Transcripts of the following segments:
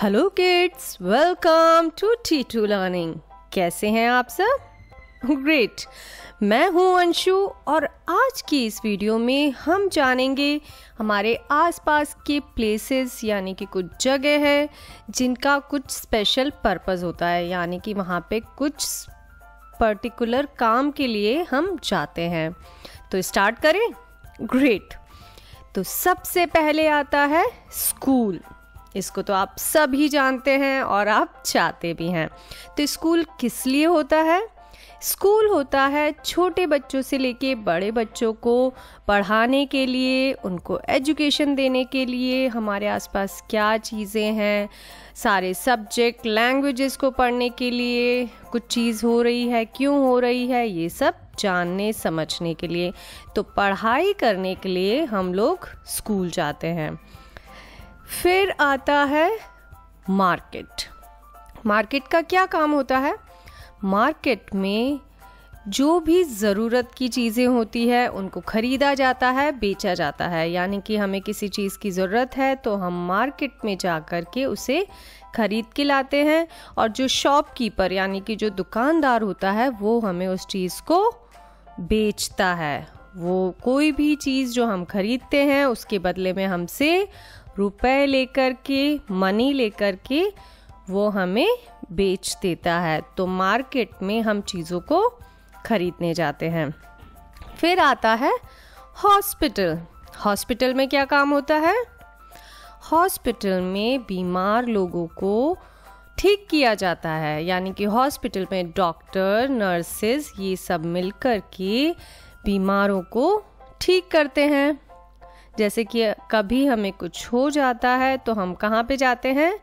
Hello kids, welcome to T2 learning. कैसे हैं आप सब? ग्रेट। मैं हूं अंशु और आज की इस वीडियो में हम जानेंगे हमारे आसपास के प्लेसेस यानी कि कुछ जगह है जिनका कुछ स्पेशल पर्पस होता है, यानी कि वहाँ पे कुछ पर्टिकुलर काम के लिए हम जाते हैं। तो स्टार्ट करें। ग्रेट। तो सबसे पहले आता है स्कूल। इसको तो आप सभी जानते हैं और आप चाहते भी हैं। तो स्कूल किस लिए होता है? स्कूल होता है छोटे बच्चों से लेके बड़े बच्चों को पढ़ाने के लिए, उनको एजुकेशन देने के लिए। हमारे आसपास क्या चीज़ें हैं, सारे सब्जेक्ट, लैंग्वेजेस को पढ़ने के लिए, कुछ चीज़ हो रही है, क्यों हो रही है, ये सब जानने समझने के लिए। तो पढ़ाई करने के लिए हम लोग स्कूल जाते हैं। फिर आता है मार्केट। मार्केट का क्या काम होता है? मार्केट में जो भी ज़रूरत की चीज़ें होती है उनको ख़रीदा जाता है, बेचा जाता है। यानी कि हमें किसी चीज़ की ज़रूरत है तो हम मार्केट में जा कर के उसे ख़रीद के लाते हैं, और जो शॉपकीपर यानी कि जो दुकानदार होता है वो हमें उस चीज़ को बेचता है। वो कोई भी चीज़ जो हम ख़रीदते हैं उसके बदले में हमसे रुपए लेकर के, मनी लेकर के वो हमें बेच देता है। तो मार्केट में हम चीज़ों को खरीदने जाते हैं। फिर आता है हॉस्पिटल। हॉस्पिटल में क्या काम होता है? हॉस्पिटल में बीमार लोगों को ठीक किया जाता है। यानी कि हॉस्पिटल में डॉक्टर, नर्सेज ये सब मिलकर के बीमारों को ठीक करते हैं। जैसे कि कभी हमें कुछ हो जाता है तो हम कहाँ पे जाते हैं?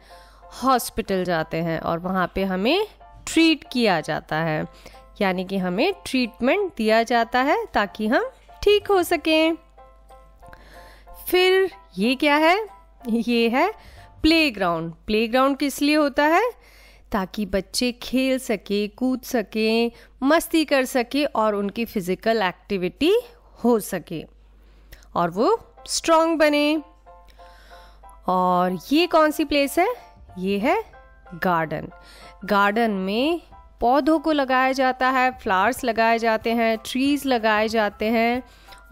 हॉस्पिटल जाते हैं, और वहाँ पे हमें ट्रीट किया जाता है। यानी कि हमें ट्रीटमेंट दिया जाता है ताकि हम ठीक हो सकें। फिर ये क्या है? ये है प्लेग्राउंड। प्लेग्राउंड किस लिए होता है? ताकि बच्चे खेल सके, कूद सके, मस्ती कर सके और उनकी फिजिकल एक्टिविटी हो सके और वो स्ट्रॉन्ग बने। और ये कौन सी प्लेस है? ये है गार्डन। गार्डन में पौधों को लगाया जाता है, फ्लावर्स लगाए जाते हैं, ट्रीज लगाए जाते हैं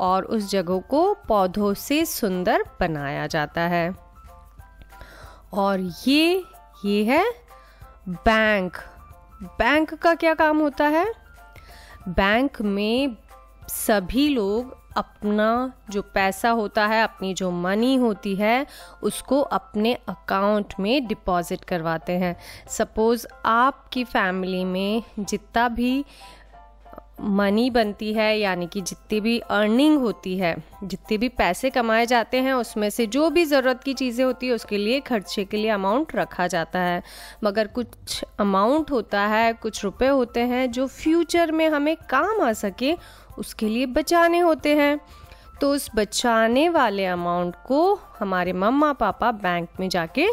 और उस जगह को पौधों से सुंदर बनाया जाता है। और ये है बैंक। बैंक का क्या काम होता है? बैंक में सभी लोग अपना जो पैसा होता है, अपनी जो मनी होती है, उसको अपने अकाउंट में डिपॉजिट करवाते हैं। सपोज़ आपकी फैमिली में जितना भी मनी बनती है, यानी कि जितनी भी अर्निंग होती है, जितने भी पैसे कमाए जाते हैं, उसमें से जो भी ज़रूरत की चीज़ें होती है उसके लिए खर्चे के लिए अमाउंट रखा जाता है। मगर कुछ अमाउंट होता है, कुछ रुपए होते हैं जो फ्यूचर में हमें काम आ सके, उसके लिए बचाने होते हैं। तो उस बचाने वाले अमाउंट को हमारे मम्मा पापा बैंक में जाके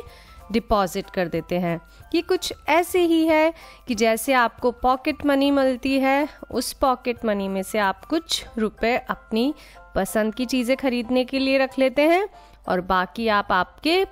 डिपॉजिट कर देते हैं। ये कुछ ऐसे ही है कि जैसे आपको पॉकेट मनी मिलती है, उस पॉकेट मनी में से आप कुछ रुपए अपनी पसंद की चीज़ें खरीदने के लिए रख लेते हैं और बाकी आप आपके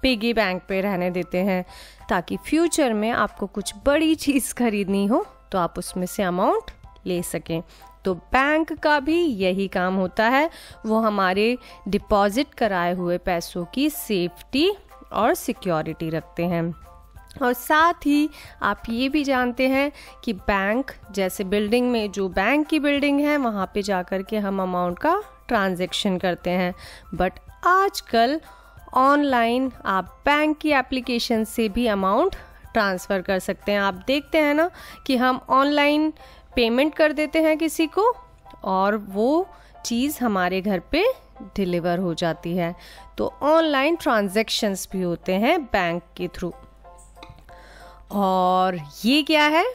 पिगी बैंक पे रहने देते हैं, ताकि फ्यूचर में आपको कुछ बड़ी चीज़ खरीदनी हो तो आप उसमें से अमाउंट ले सकें। तो बैंक का भी यही काम होता है, वो हमारे डिपॉजिट कराए हुए पैसों की सेफ्टी और सिक्योरिटी रखते हैं। और साथ ही आप ये भी जानते हैं कि बैंक जैसे बिल्डिंग में, जो बैंक की बिल्डिंग है वहाँ पे जाकर के हम अमाउंट का ट्रांजैक्शन करते हैं। बट आजकल ऑनलाइन आप बैंक की एप्लीकेशन से भी अमाउंट ट्रांसफ़र कर सकते हैं। आप देखते हैं ना कि हम ऑनलाइन पेमेंट कर देते हैं किसी को और वो चीज़ हमारे घर पे डिलीवर हो जाती है। तो ऑनलाइन ट्रांजैक्शंस भी होते हैं बैंक के थ्रू। और ये क्या है?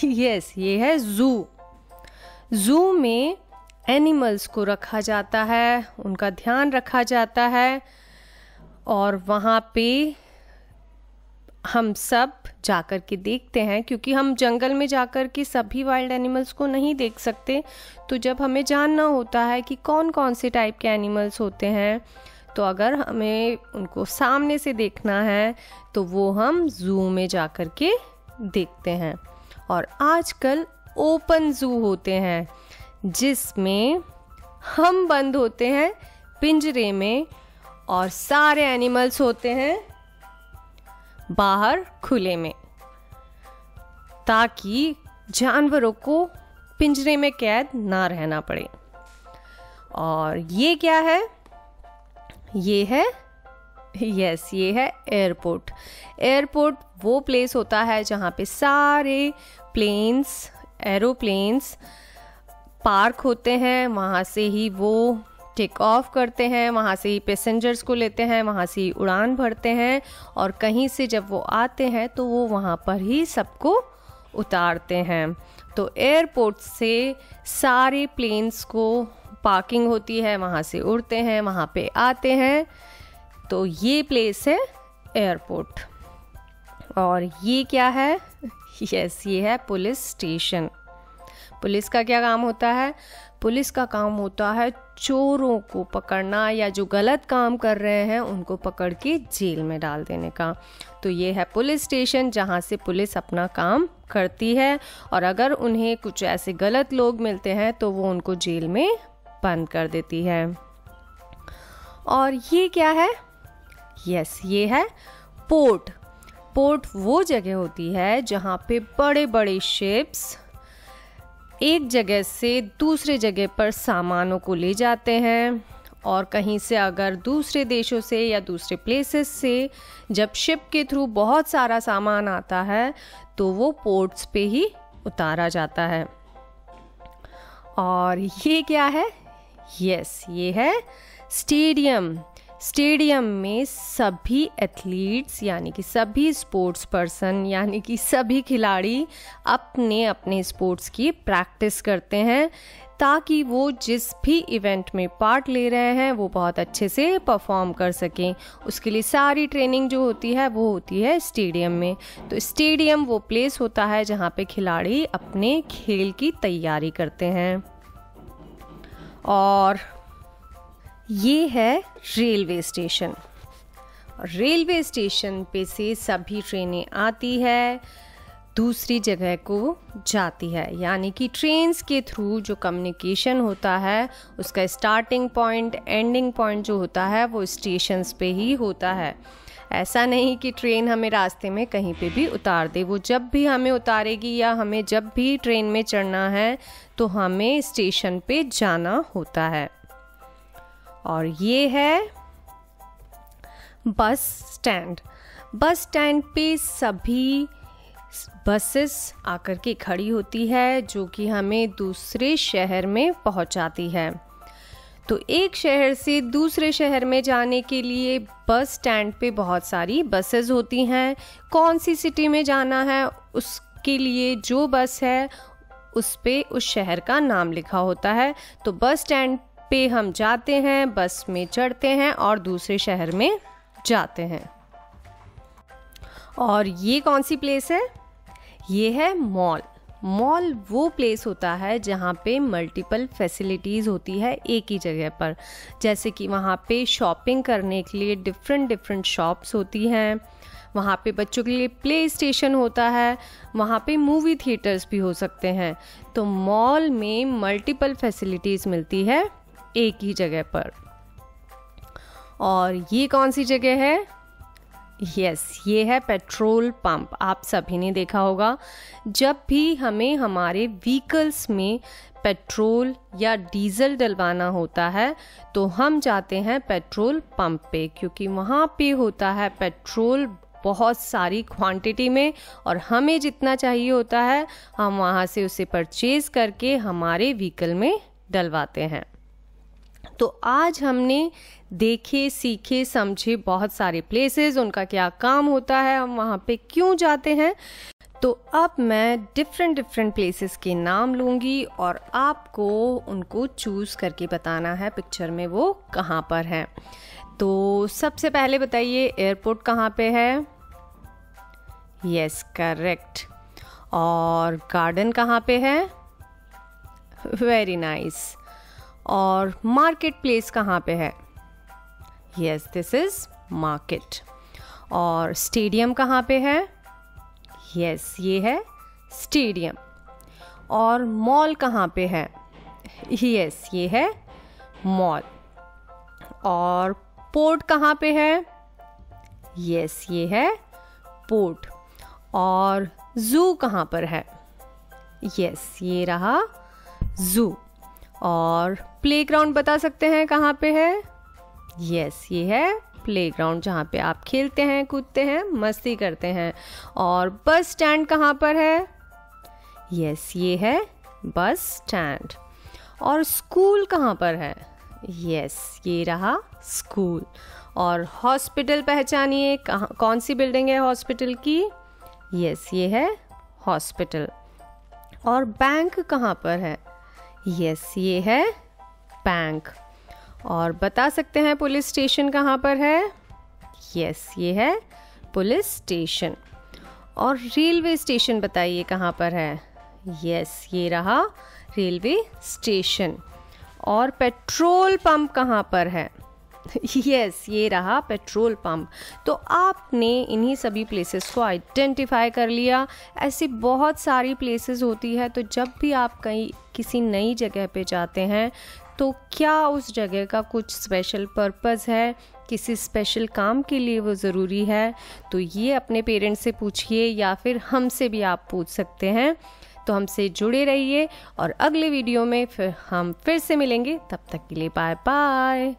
यस, ये है ज़ू। ज़ू में एनिमल्स को रखा जाता है, उनका ध्यान रखा जाता है, और वहाँ पे हम सब जाकर के देखते हैं, क्योंकि हम जंगल में जाकर के सभी वाइल्ड एनिमल्स को नहीं देख सकते। तो जब हमें जानना होता है कि कौन कौन से टाइप के एनिमल्स होते हैं, तो अगर हमें उनको सामने से देखना है तो वो हम जू में जा कर के देखते हैं। और आजकल ओपन जू होते हैं जिसमें हम बंद होते हैं पिंजरे में और सारे एनिमल्स होते हैं बाहर खुले में, ताकि जानवरों को पिंजरे में कैद ना रहना पड़े। और ये क्या है? ये है ये है एयरपोर्ट। एयरपोर्ट वो प्लेस होता है जहाँ पे सारे प्लेन्स, एरोप्लेन्स पार्क होते हैं। वहाँ से ही वो टेक ऑफ करते हैं, वहाँ से ही पैसेंजर्स को लेते हैं, वहाँ से ही उड़ान भरते हैं और कहीं से जब वो आते हैं तो वो वहाँ पर ही सबको उतारते हैं। तो एयरपोर्ट से सारे प्लेन्स को पार्किंग होती है, वहाँ से उड़ते हैं, वहाँ पे आते हैं। तो ये प्लेस है एयरपोर्ट। और ये क्या है? ये है पुलिस स्टेशन। पुलिस का क्या काम होता है? पुलिस का काम होता है चोरों को पकड़ना या जो गलत काम कर रहे हैं उनको पकड़ के जेल में डाल देने का। तो ये है पुलिस स्टेशन जहाँ से पुलिस अपना काम करती है और अगर उन्हें कुछ ऐसे गलत लोग मिलते हैं तो वो उनको जेल में बंद कर देती है। और ये क्या है? ये है पोर्ट। पोर्ट वो जगह होती है जहाँ पे बड़े बड़े शिप्स एक जगह से दूसरे जगह पर सामानों को ले जाते हैं। और कहीं से अगर दूसरे देशों से या दूसरे प्लेसेस से जब शिप के थ्रू बहुत सारा सामान आता है तो वो पोर्ट्स पे ही उतारा जाता है। और ये क्या है? ये है स्टेडियम। स्टेडियम में सभी एथलीट्स यानी कि सभी स्पोर्ट्स पर्सन यानी कि सभी खिलाड़ी अपने अपने स्पोर्ट्स की प्रैक्टिस करते हैं ताकि वो जिस भी इवेंट में पार्ट ले रहे हैं वो बहुत अच्छे से परफॉर्म कर सकें। उसके लिए सारी ट्रेनिंग जो होती है वो होती है स्टेडियम में। तो स्टेडियम वो प्लेस होता है जहाँ पे खिलाड़ी अपने खेल की तैयारी करते हैं। और ये है रेलवे स्टेशन। रेलवे स्टेशन पे से सभी ट्रेनें आती है, दूसरी जगह को जाती है, यानी कि ट्रेन्स के थ्रू जो कम्युनिकेशन होता है उसका स्टार्टिंग पॉइंट, एंडिंग पॉइंट जो होता है वो स्टेशंस पे ही होता है। ऐसा नहीं कि ट्रेन हमें रास्ते में कहीं पे भी उतार दे। वो जब भी हमें उतारेगी या हमें जब भी ट्रेन में चढ़ना है तो हमें स्टेशन पे जाना होता है। और ये है बस स्टैंड। बस स्टैंड पे सभी बसेस आकर के खड़ी होती है जो कि हमें दूसरे शहर में पहुंचाती है। तो एक शहर से दूसरे शहर में जाने के लिए बस स्टैंड पे बहुत सारी बसेस होती हैं। कौन सी सिटी में जाना है उसके लिए जो बस है उस पे उस शहर का नाम लिखा होता है। तो बस स्टैंड पे हम जाते हैं, बस में चढ़ते हैं और दूसरे शहर में जाते हैं। और ये कौन सी प्लेस है? ये है मॉल। मॉल वो प्लेस होता है जहाँ पे मल्टीपल फैसिलिटीज़ होती है एक ही जगह पर। जैसे कि वहाँ पे शॉपिंग करने के लिए डिफरेंट शॉप्स होती हैं, वहाँ पे बच्चों के लिए प्ले स्टेशन होता है, वहाँ पे मूवी थिएटर्स भी हो सकते हैं। तो मॉल में मल्टीपल फैसिलिटीज़ मिलती है एक ही जगह पर। और ये कौन सी जगह है? ये है पेट्रोल पंप। आप सभी ने देखा होगा जब भी हमें हमारे व्हीकल्स में पेट्रोल या डीजल डलवाना होता है तो हम जाते हैं पेट्रोल पंप पे, क्योंकि वहाँ पे होता है पेट्रोल बहुत सारी क्वांटिटी में और हमें जितना चाहिए होता है हम वहाँ से उसे परचेज करके हमारे व्हीकल में डलवाते हैं। तो आज हमने देखे, सीखे, समझे बहुत सारे प्लेसेस, उनका क्या काम होता है, हम वहाँ पे क्यों जाते हैं। तो अब मैं डिफरेंट प्लेसेस के नाम लूँगी और आपको उनको चूज़ करके बताना है पिक्चर में वो कहाँ पर है। तो सबसे पहले बताइए एयरपोर्ट कहाँ पे है? Yes, correct. और गार्डन कहाँ पे है? Very nice. और मार्केट प्लेस कहाँ पे है? Yes, this is market. और स्टेडियम कहाँ पे है? यस, ये है स्टेडियम। और मॉल कहाँ पे है? यस, ये है मॉल। और पोर्ट कहाँ पे है? यस, ये है पोर्ट। और जू कहाँ पर है? यस, ये रहा जू। और प्लेग्राउंड बता सकते हैं कहाँ पे है? यस, ये है प्लेग्राउंड, जहाँ पे आप खेलते हैं, कूदते हैं, मस्ती करते हैं। और बस स्टैंड कहाँ पर है? यस, ये है बस स्टैंड। और स्कूल कहाँ पर है? यस, ये रहा स्कूल। और हॉस्पिटल पहचानिए, कौन सी बिल्डिंग है हॉस्पिटल की? यस, ये है हॉस्पिटल। और बैंक कहाँ पर है? यस, ये है बैंक। और बता सकते हैं पुलिस स्टेशन कहाँ पर है? यस, ये है पुलिस स्टेशन। और रेलवे स्टेशन बताइए कहाँ पर है? यस, ये रहा रेलवे स्टेशन। और पेट्रोल पंप कहाँ पर है? यस, ये रहा पेट्रोल पंप। तो आपने इन्हीं सभी प्लेसेस को आइडेंटिफाई कर लिया। ऐसी बहुत सारी प्लेसेस होती है, तो जब भी आप कहीं किसी नई जगह पे जाते हैं तो क्या उस जगह का कुछ स्पेशल पर्पस है, किसी स्पेशल काम के लिए वो ज़रूरी है, तो ये अपने पेरेंट्स से पूछिए या फिर हमसे भी आप पूछ सकते हैं। तो हमसे जुड़े रहिए और अगले वीडियो में हम फिर से मिलेंगे। तब तक के लिए बाय बाय।